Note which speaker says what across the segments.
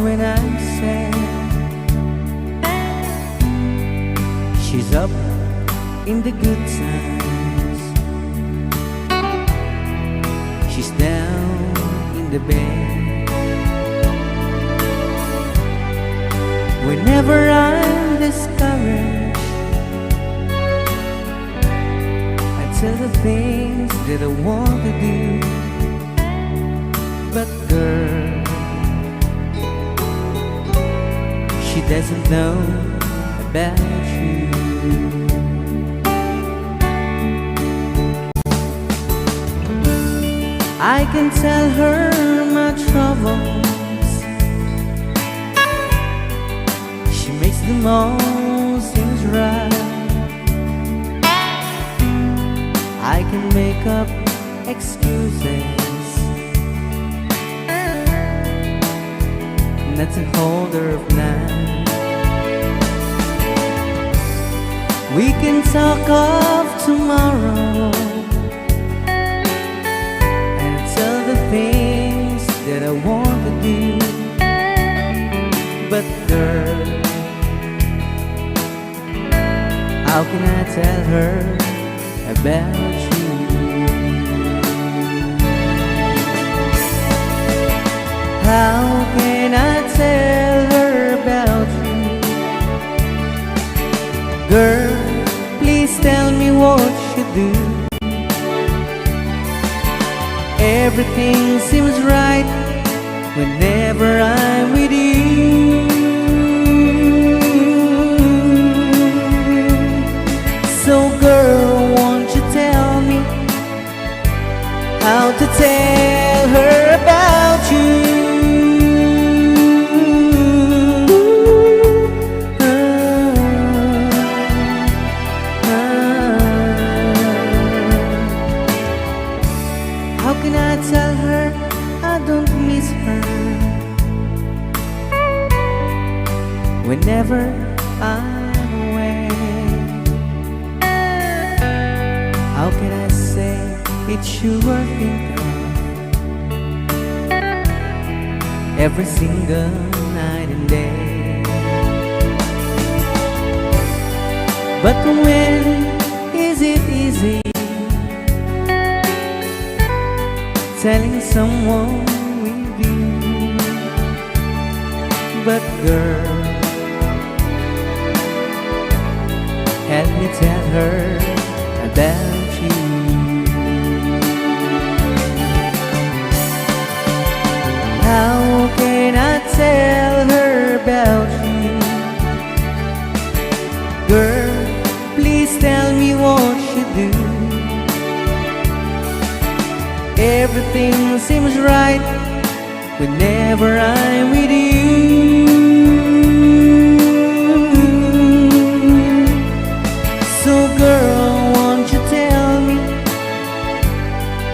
Speaker 1: when I'm sad. She's up in the good times. She's down in the bed. Whenever I'm discouraged, I tell the things that I want to do. But girl, she doesn't know about you. I can tell her my troubles. She makes them all seems right. I can make up excuses not to hold her of night. We can talk of tomorrow and tell the things that I want to do. But girl, how can I tell her about you? How can I tell her about you? Girl, please tell me what you do. Everything seems right whenever I'm with you. So girl, won't you tell me how to tell her about you? How can I tell her I don't miss her whenever I'm away? How can I say it's you I think of every single night and day? But when is it easy telling someone with you? But girl, help me tell her about you. How can I tell her about you? Girl, please tell me what you do. Everything seems right whenever I'm with you. So girl, won't you tell me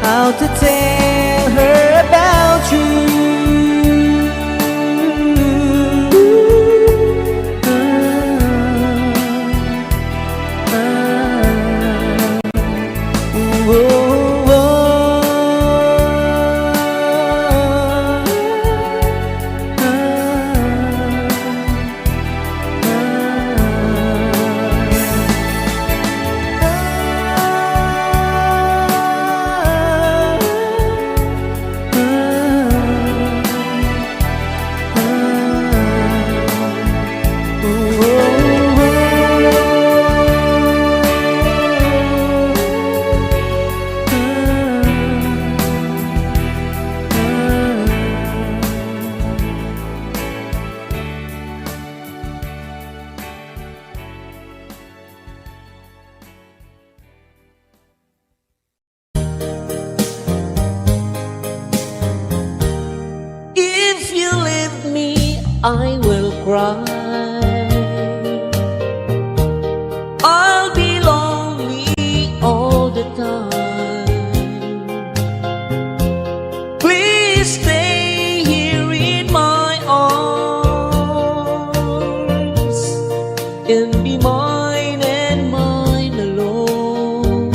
Speaker 1: how to tell her about you?
Speaker 2: I will cry. I'll be lonely all the time. Please stay here in my arms and be mine and mine alone.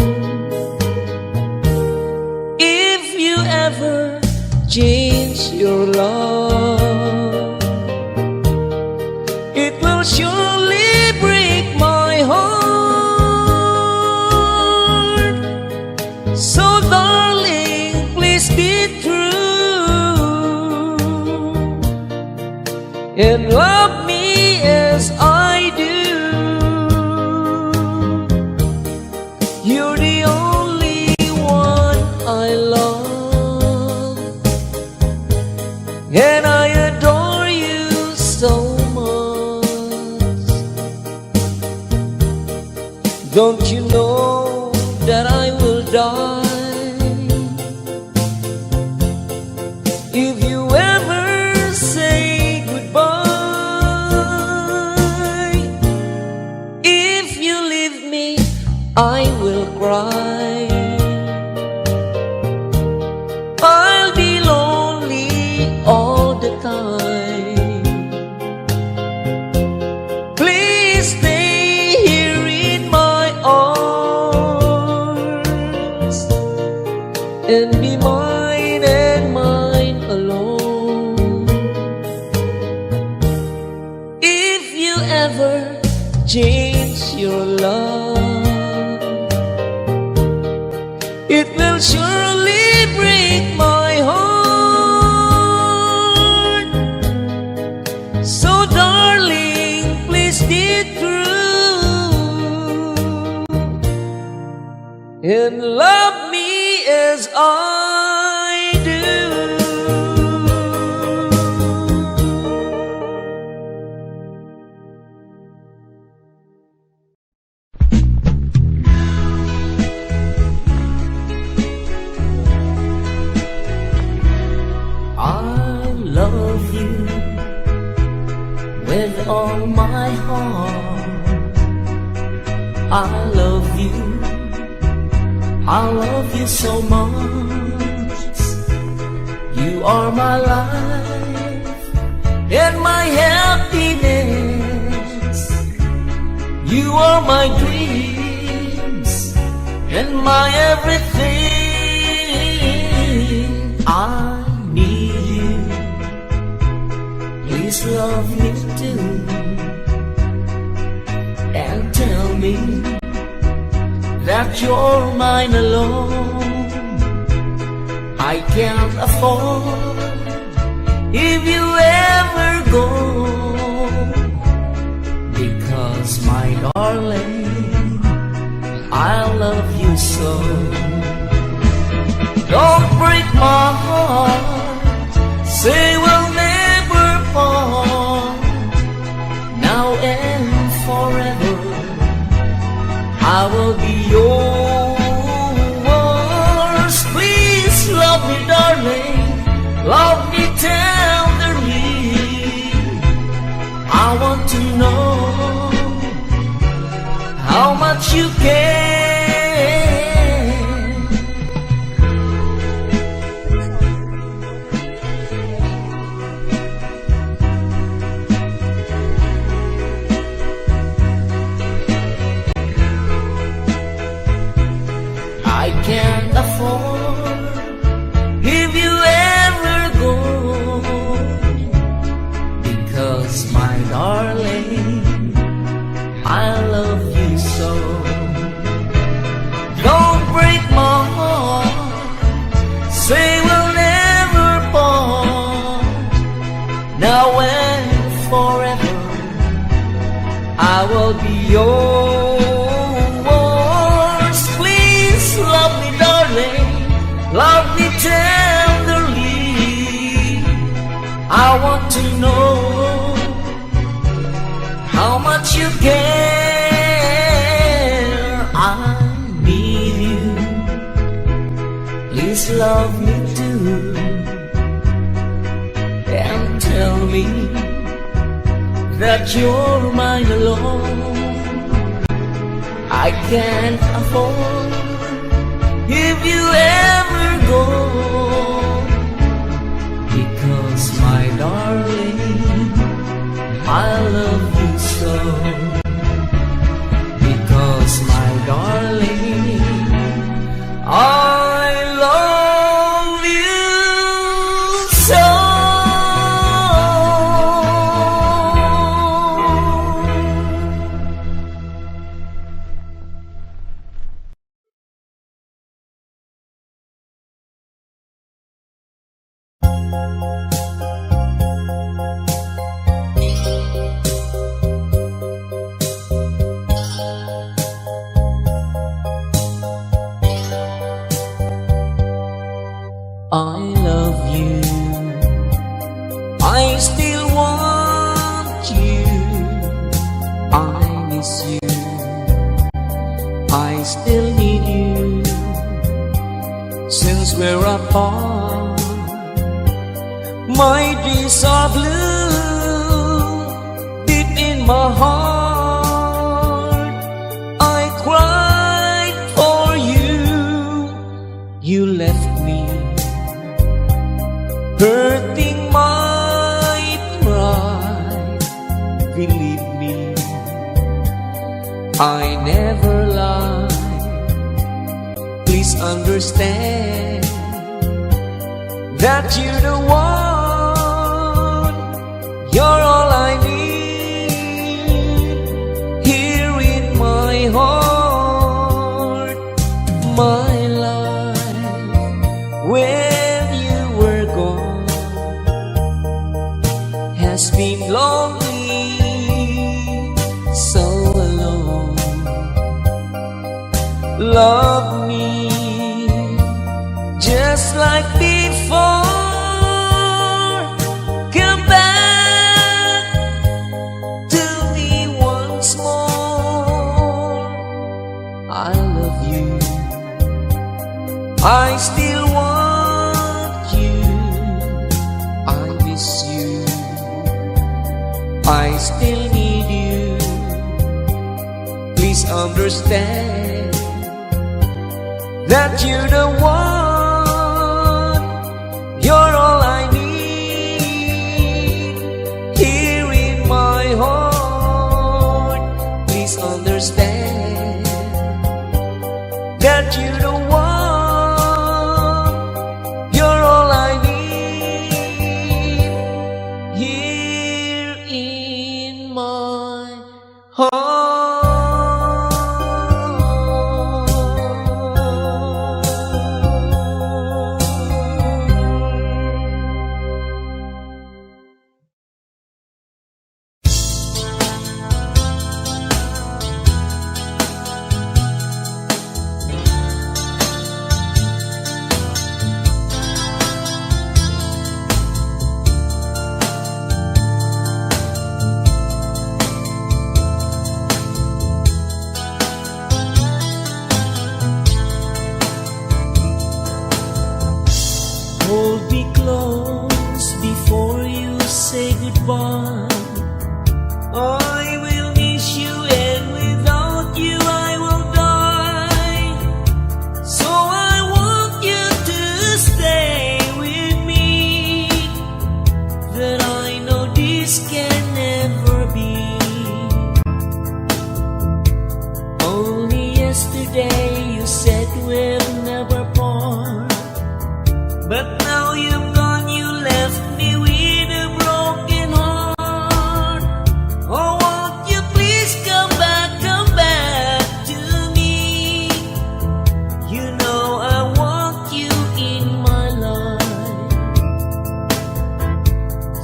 Speaker 2: If you ever change your love, So darling, please be true and love me as I do. You're the only one I love, and I adore you so much. Don't you know that I will die if you ever say goodbye? If you leave me, I will cry. I'll be lonely all the time. Please stay here in my arms and be mine and mine alone. If you ever change your love, it will surely break my heart. So darling, please be true and love me as I do.
Speaker 1: I love you with all my heart. I love you, I love you so much. You are my life and my happiness. You are my dreams and my everything. I need you, please love me too, and tell me that you're mine alone. I can't afford if you ever go, because my darling, I love you so. Don't break my heart, say we'll never part, now and forever. I will be yours. Please love me, darling, love me tenderly. I want to know how much you care. I can't afford if you ever go, because my darling, I love you so. Don't break my heart, say we'll never part, now and forever. I will be yours. Please love me, darling, love me tenderly. I want to know how much you care. I need you, please love me too, and tell me that you're mine alone. I can't afford if you ever go, because my darling, I love you so. Because my darling, I love you so.
Speaker 2: I love you, I still want you, I miss you, I still need you. Since we're apart, my dreams are blue. Deep in my heart, I cried for you. You left me, hurting my pride. Believe me, I never lied. Please understand that you're the one. You're all I need here in my heart. My life, when you were gone, has been lonely, so alone. Love me just like before. Come back to me once more. I love you, I still want you, I miss you, I still need you. Please understand that you're the one. You're all I need here in my heart. Please understand that you're the one. You're all I need here in my heart. Hold me close before you say goodbye. I will miss you, and without you I will die. So I want you to stay with me, that I know this can never be. Only yesterday you said we'll never part, but now you've gone, you left me with a broken heart. Oh, won't you please come back to me? You know I want you in my life.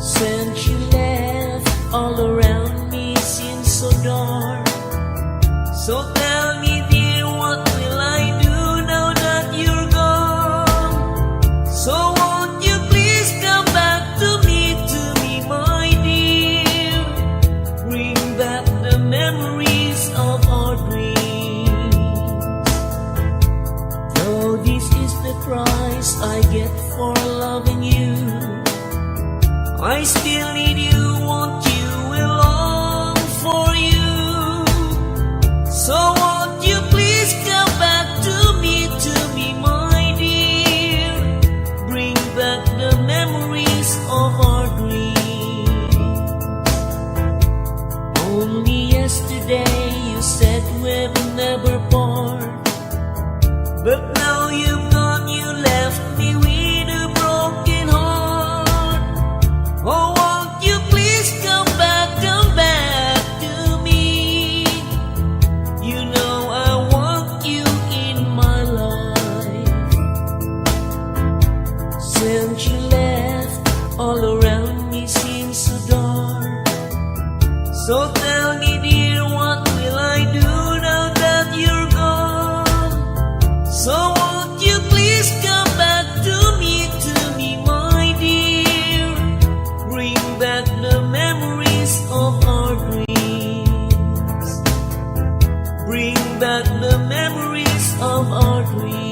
Speaker 2: Since you left, all around me seems so dark. So tell me, dear, what will I do now that you're gone? So won't you please come back to me, my dear? Bring back the memories of our dreams. Though this is the price I get for loving you, I still need you, want you, will long for you. So won't you please come back to me, my dear? Bring back the memories of our dreams. Only yesterday you said we'll never part, but now you've gone, you left me with a broken heart. Oh, won't you please come back to me? You know So tell me, dear, what will I do now that you're gone? So won't you please come back to me, my dear? Bring back the memories of our dreams. Bring back the memories of our dreams.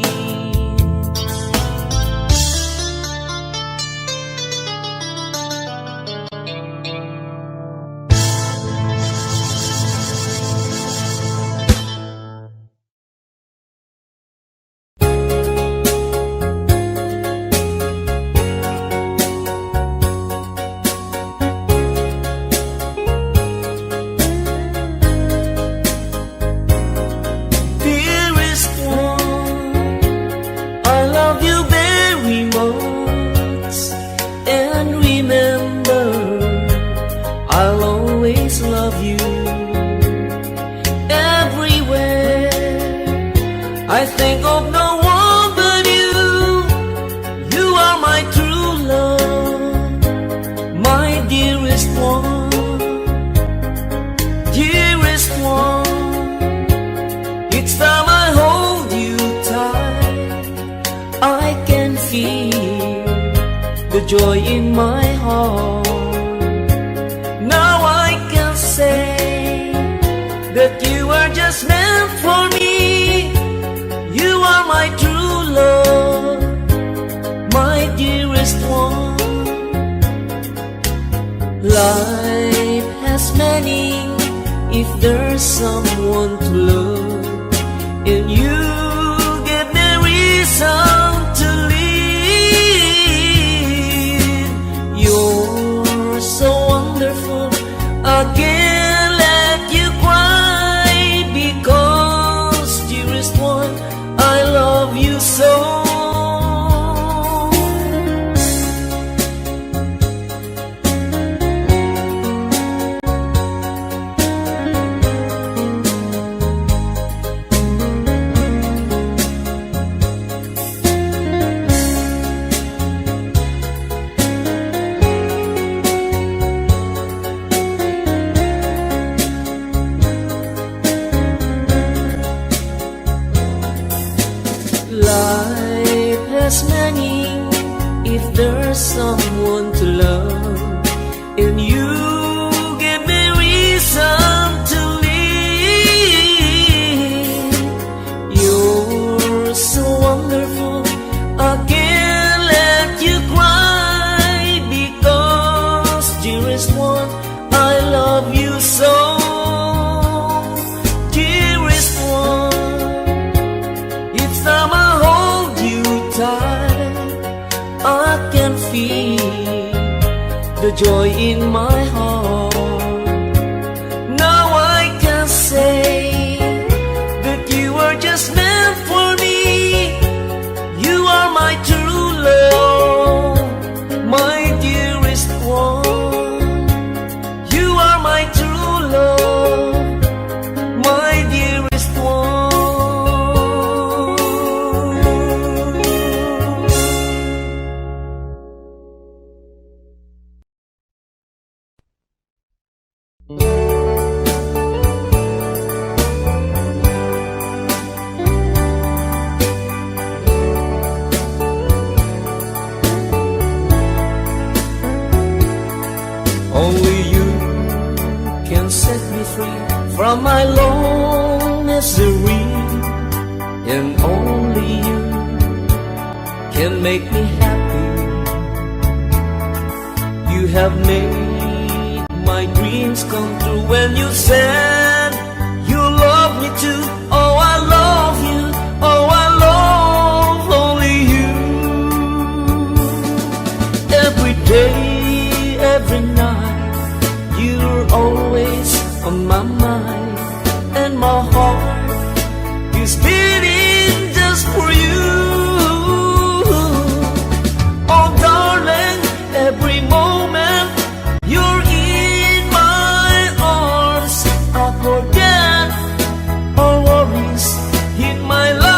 Speaker 2: I think of no one but you. You are my true love, my dearest one, dearest one. Each time I hold you tight, I can feel the joy in my heart. Now I can say that you are just meant for me. You are my true love, my dearest one. Life has meaning if there's someone to love, and you give me reason to live. You're so wonderful, I can't let you cry, because, dearest one, I love you so. Life has meaning if there's someone to love, and you give me reason to live. You're so wonderful, I can't let you cry, because, dearest one, I love you so. Dearest one, each time I hold you tight, I can feel the joy in my heart. Now I can say that you are just meant for me. You are my true love, my dearest one. You are my true love, my dearest one. Only you can set me free from my long misery, and only you can make me happy. You have made my dreams come true when you said you love me too. Oh, I love you. Oh, I love only you. Every day, every night, you're always on my mind, and my heart is beating just for you. Oh, darling, every moment you're in my arms, I forget all worries in my life.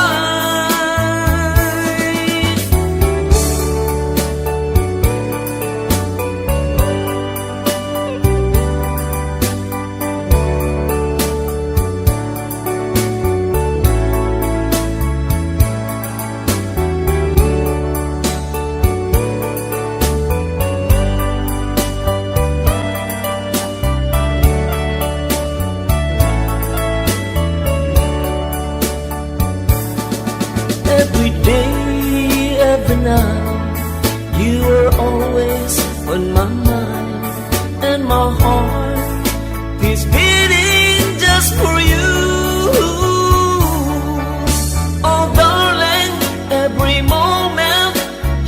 Speaker 2: every moment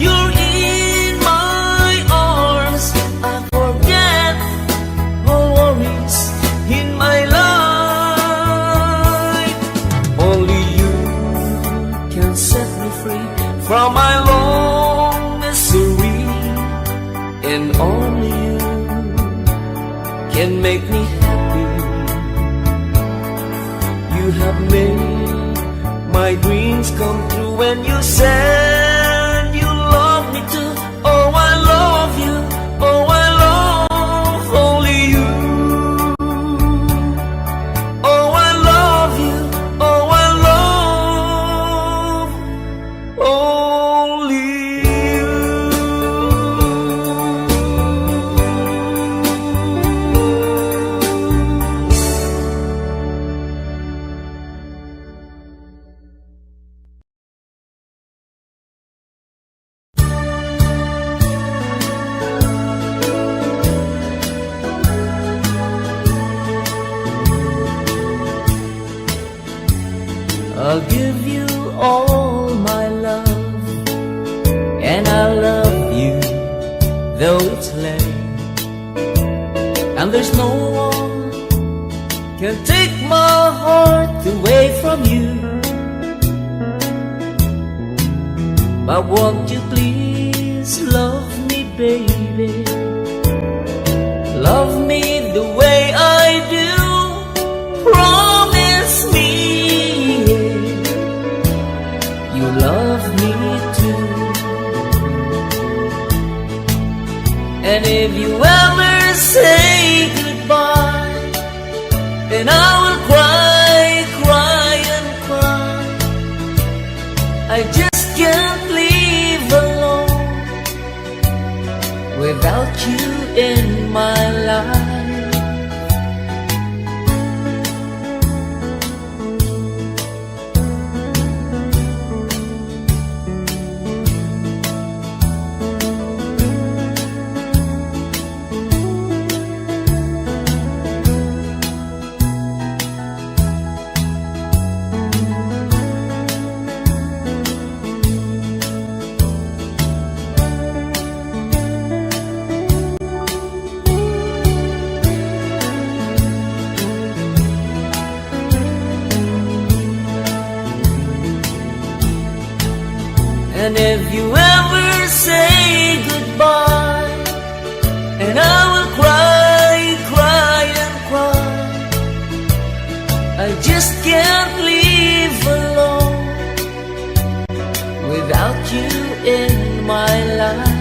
Speaker 2: you're in my arms. I forget all worries in my life. Only you can set me free from my long misery, and only you can make me happy. You have made my dreams come true when you said you love me too. Oh, I love you. Oh, I love only you. Oh, I love you. Oh, I love only you. I'll give you all my love, and I'll love you though it's late. And there's no one can take my heart away from you. But won't you please love me, baby? Love me the way I do. Promise me you love me too. And if you ever say goodbye, then I will cry, cry and cry. I just can't live alone without you in my life. And if you ever say goodbye, and I will cry, cry and cry. I just can't live alone without you in my life.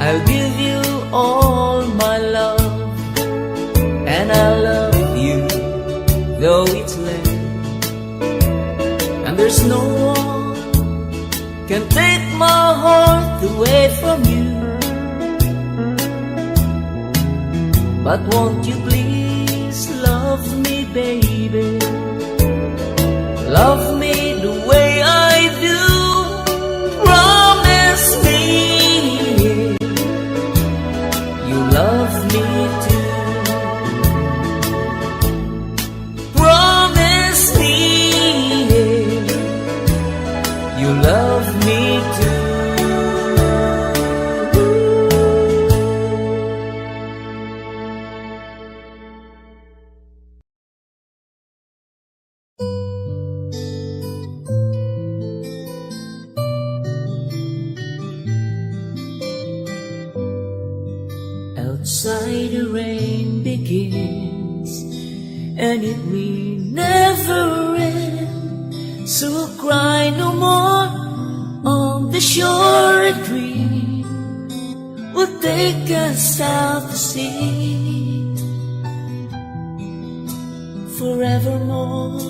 Speaker 2: I'll give you all my love, and I'll love you though it's late. And there's no one can take my heart away from you. But won't you please love me, baby? Love me the way I do. Promise me you love me too. Promise me you love me too. Outside the rain begins, and it will never end. So cry no more on the shore. A dream will take us out to sea forevermore,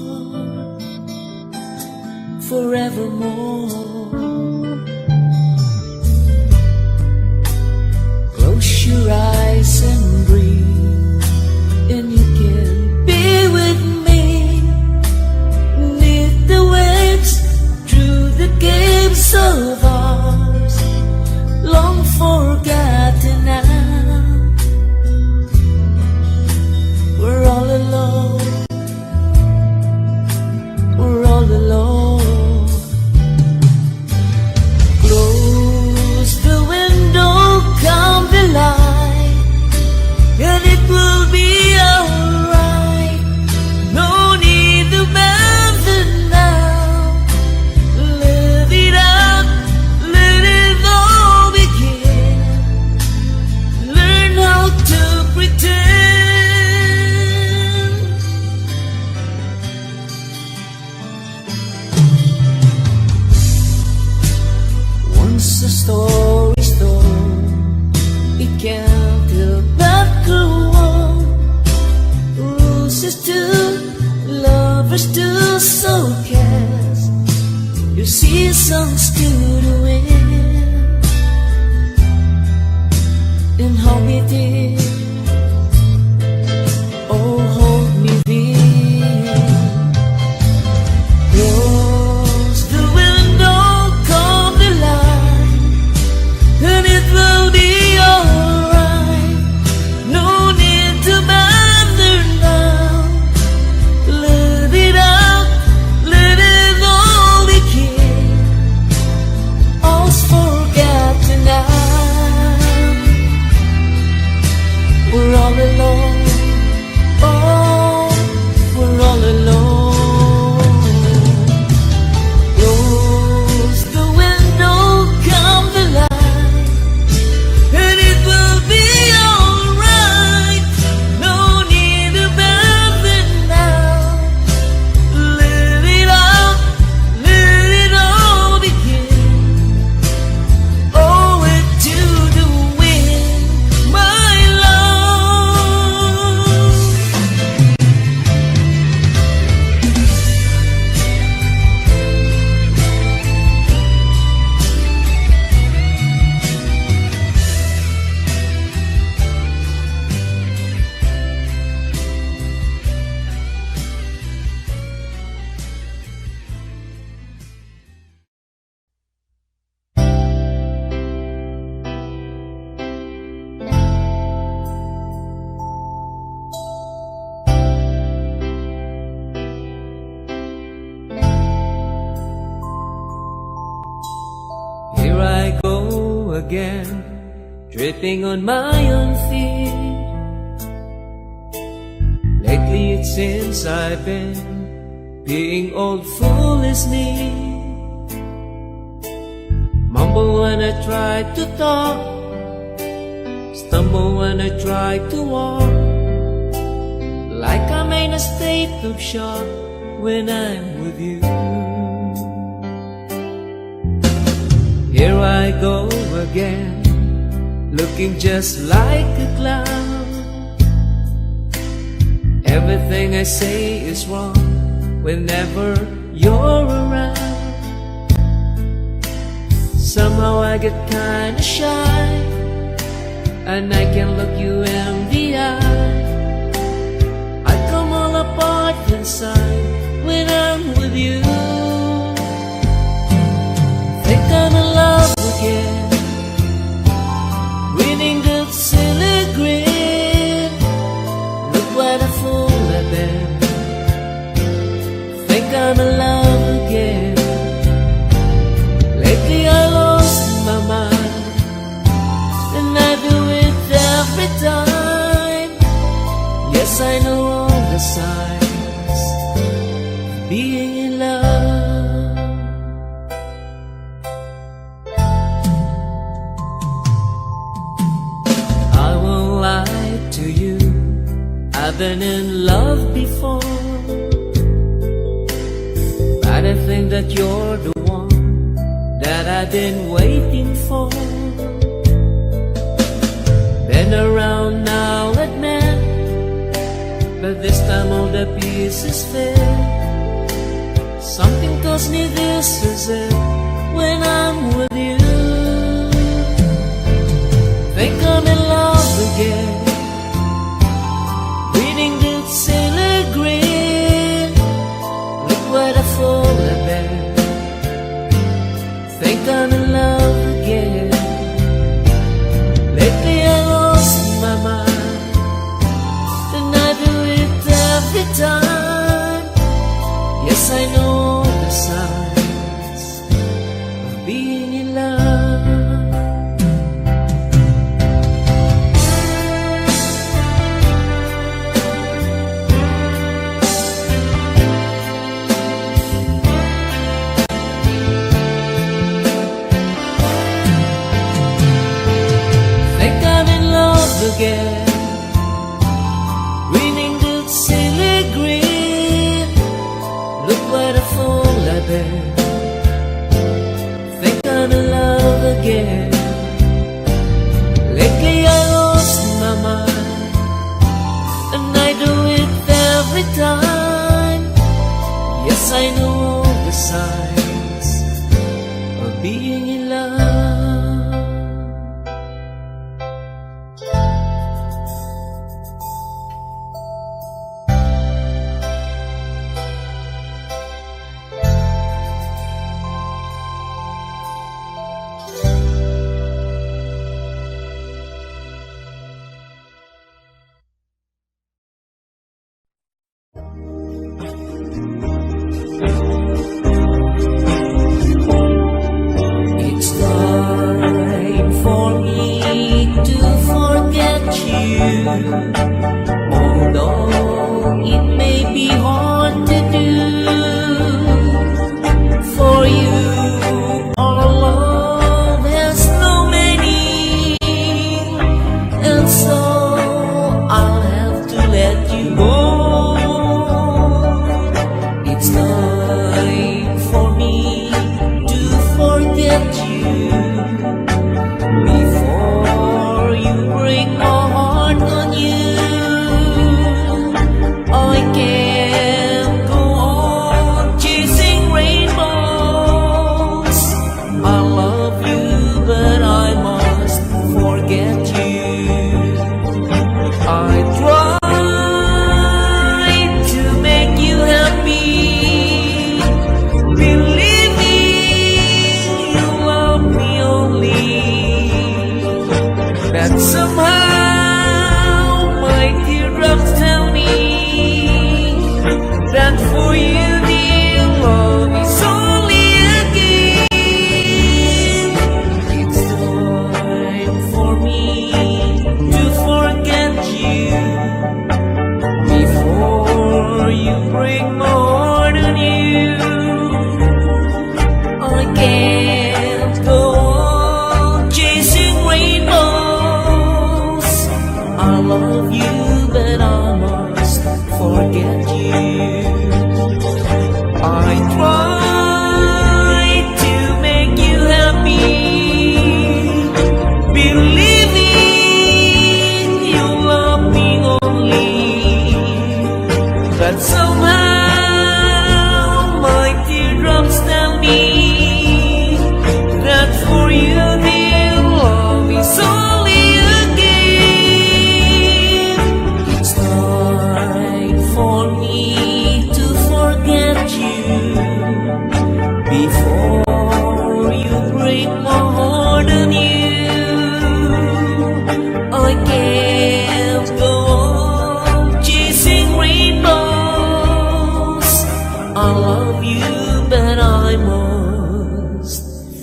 Speaker 2: forevermore. Close your eyes and breathe, and you can be with me. Beneath the waves, through the caves of ours, long forgotten now. We're all alone, we're all alone. a story's told. It can't help but grow on. Roses too, lovers too, so cast your seasons to the wind. And hold me dear, oh hold me dear. Close the window, calm the light, and it will be alright. No need to bother now. Let it out, let it all begin. All's forgotten now. We're all alone. Oh, we're all alone. Close the window, calm the light, and it will be alright. No need to bother now. Let it out, let it all begin. Owe it to the wind, my love. Here I go again, tripping on my own feet. Lately it seems I've been being old foolishly. Mumble when I try to talk, stumble when I try to walk, like I'm in a state of shock when I'm with you. Here I go again, looking just like a clown. Everything I say is wrong whenever you're around. Somehow I get kinda shy, and I can look you in the eye. I come all apart inside when I'm with you. Think I'm in love again, winning the silly grin. Look what a fool I've been. Think I'm in love again. Lately I lost my mind, and I do it every time. Yes, I know all the signs of being in love. I won't lie to you, I've been in love before, but I think that you're the one that I've been waiting for. Been around now, admit, but this time all the pieces fit. Something tells me this is it when I'm with you. Think I'm in love again, reading the silly grin. Look what a fool I've been. Think I'm in love again. Lately I lost my mind, and I do it every time. Yes, I know the signs of being in love. Think I'm in love again, reading the silly grin. Look what a fool I've been. Think I'm in love again. being in love. It's time for me to forget you, although it may be hard to do. For you, our love has no meaning, and so I'll have to let you go. It's time for me to forget you before you break my heart on you. I can't go on chasing rainbows. I love you, but I must forget you. I tried to make you happy, believing you love me only, but somehow my teardrops tell me that for you, dear, love is only a game. It's time for me to forget you before you break my heart on you. I can't go on chasing rainbows. I love you, but I must forget you. I tried to make you happy, believing you love me only, but somehow my teardrops tell me that for you, dear, love is only a game. It's time for me to forget you before you break my heart on you. I can't go on chasing rainbows. I love you, but I must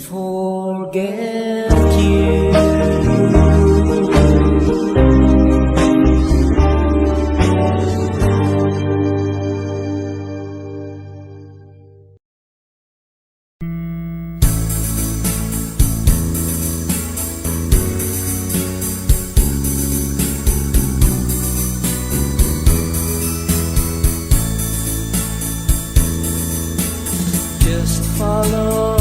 Speaker 2: forget you. Just follow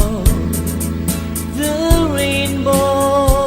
Speaker 2: the rainbow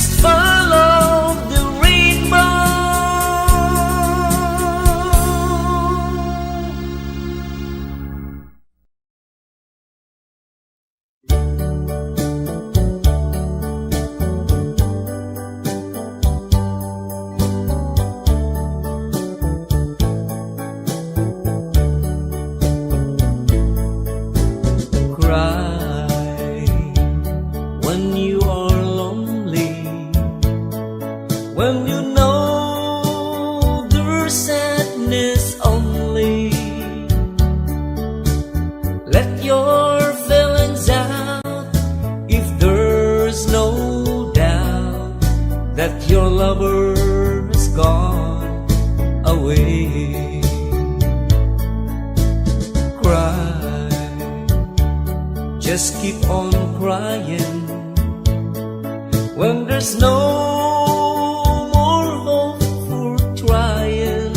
Speaker 2: just follow the rainbow. Cry when you are lonely, when you know there's sadness only. Let your feelings out if there's no doubt that your lover has gone away. Cry, just keep on crying when there's no more hope for trying.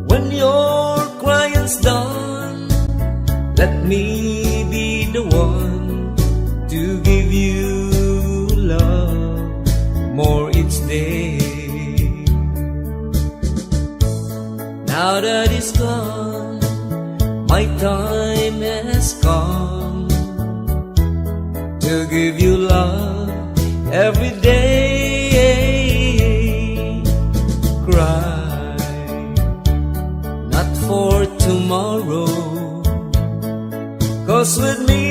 Speaker 2: When your crying's done, let me be the one to give you love more each day. Now that it's gone, my time has come to give you love every day. Cry, not for tomorrow, 'cause with me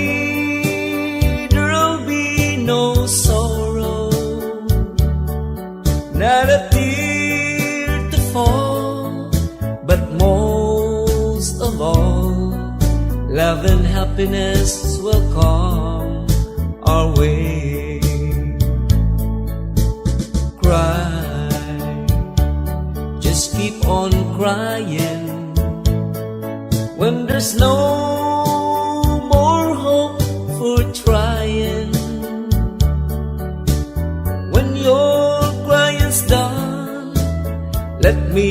Speaker 2: there'll be no sorrow, not a tear to fall, but most of all, love and happiness will come our way. Cry, just keep on crying when there's no more hope for trying. When your crying's done, let me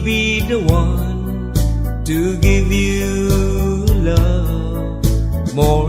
Speaker 2: be the one to give you love more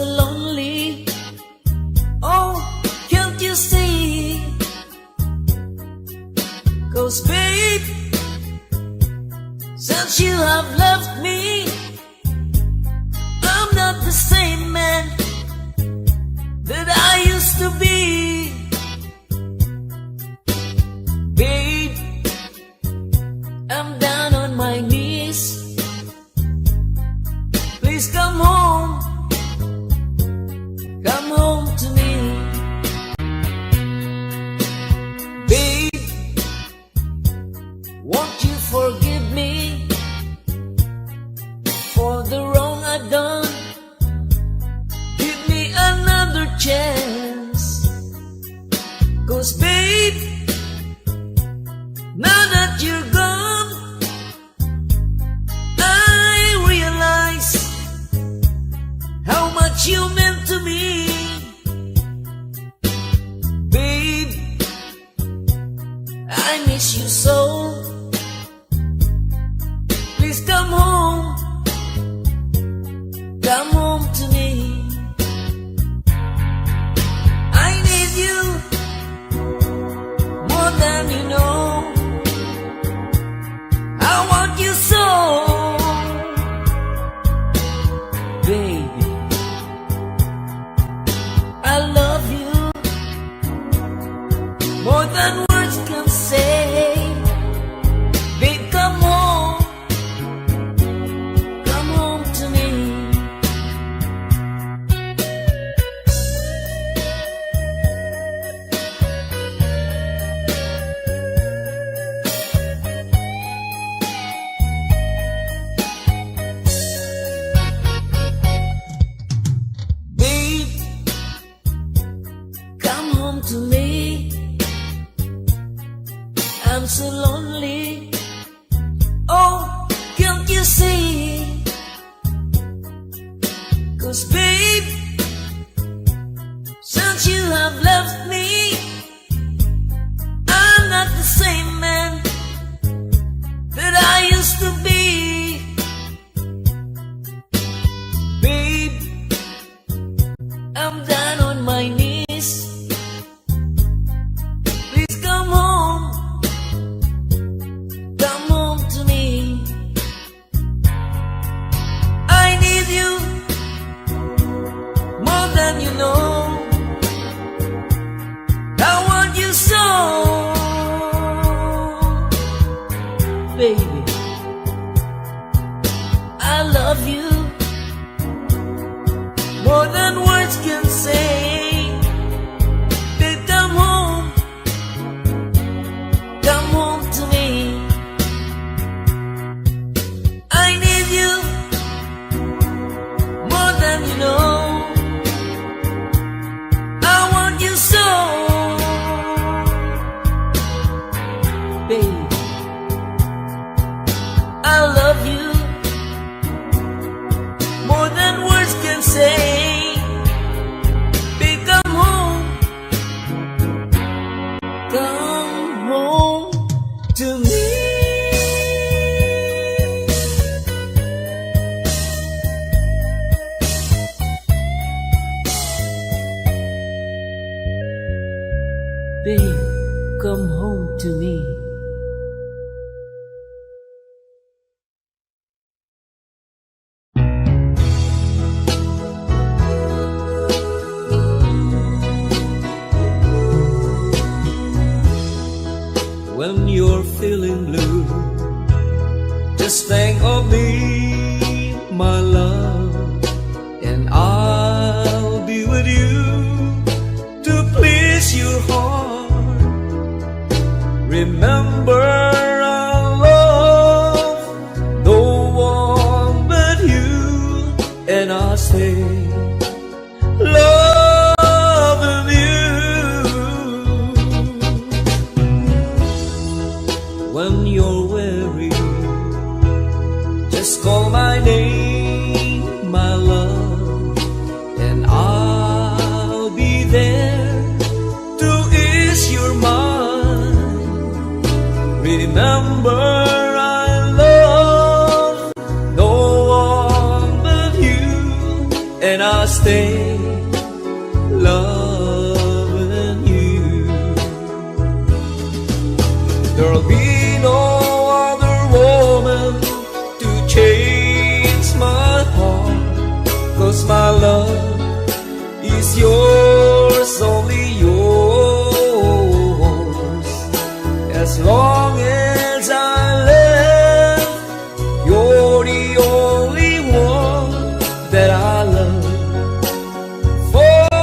Speaker 2: so lonely. Oh, can't you see? 'Cause babe, since you have left me, I'm not the same man that I used to be. Babe, I'm down on my knees. Please come home to me. Babe, won't you forgive me for the wrong I've done? Give me another chance. 'Cause babe, now that you're gone, I realize how much you meant to me. Babe, I miss you so. Please come home to me. I need you more than you know. I want you so. Baby, I love you more than words can say. Babe, come home to me. Babe, come home to me. I'm so lonely. Oh, can't you see? 'Cause babe, since you have left me, I'm not the same man that I used to be. Babe, I'm down on my knees. Please come home to me. I need you more than you know. I want you so. Baby, I love you more than words can say. Babe, come home to me. I need you more than you know. I want you so. Baby, I love you more than words can say. Babe, come home to me. Babe, come home to me.
Speaker 1: When you're feeling blue, just think of me, my love, and I'll be with you to please your heart. Remember, I love no one but you, and I'll stay loving you. When you're weary, just call my name, my love, and I'll be there to ease your mind. Remember, I love no one but you, and I'll
Speaker 2: stay loving you. There'll be no other woman to change my heart, 'cause my love is yours, only yours. As long as I live, you're the only one that I love forevermore.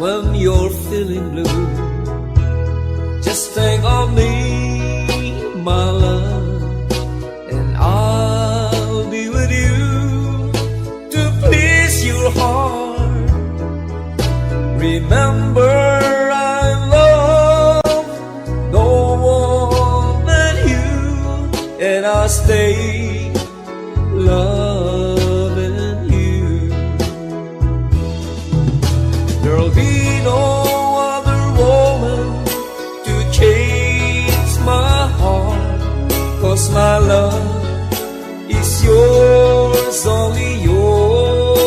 Speaker 2: When you're feeling blue, just think of me, my love, and I'll be with you to please your heart. Remember, I love no one but you, and I'll stay loving you. There'll be no other woman to change my heart, 'cause my love is yours, only yours.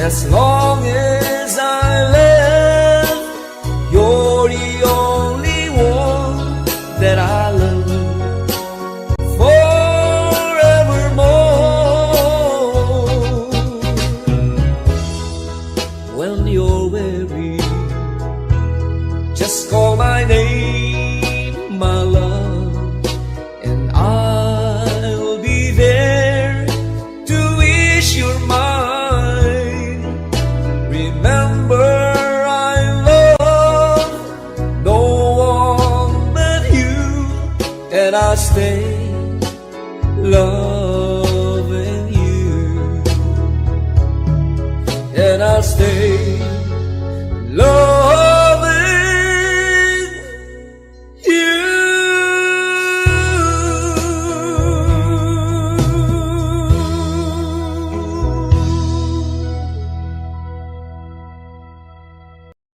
Speaker 2: As long as I live, you're the only one that I love forevermore. When you're weary, just call my name, my love, and I'll be there to wish you're mine. Remember, I love no one but you, and I'll stay loving you, and I'll stay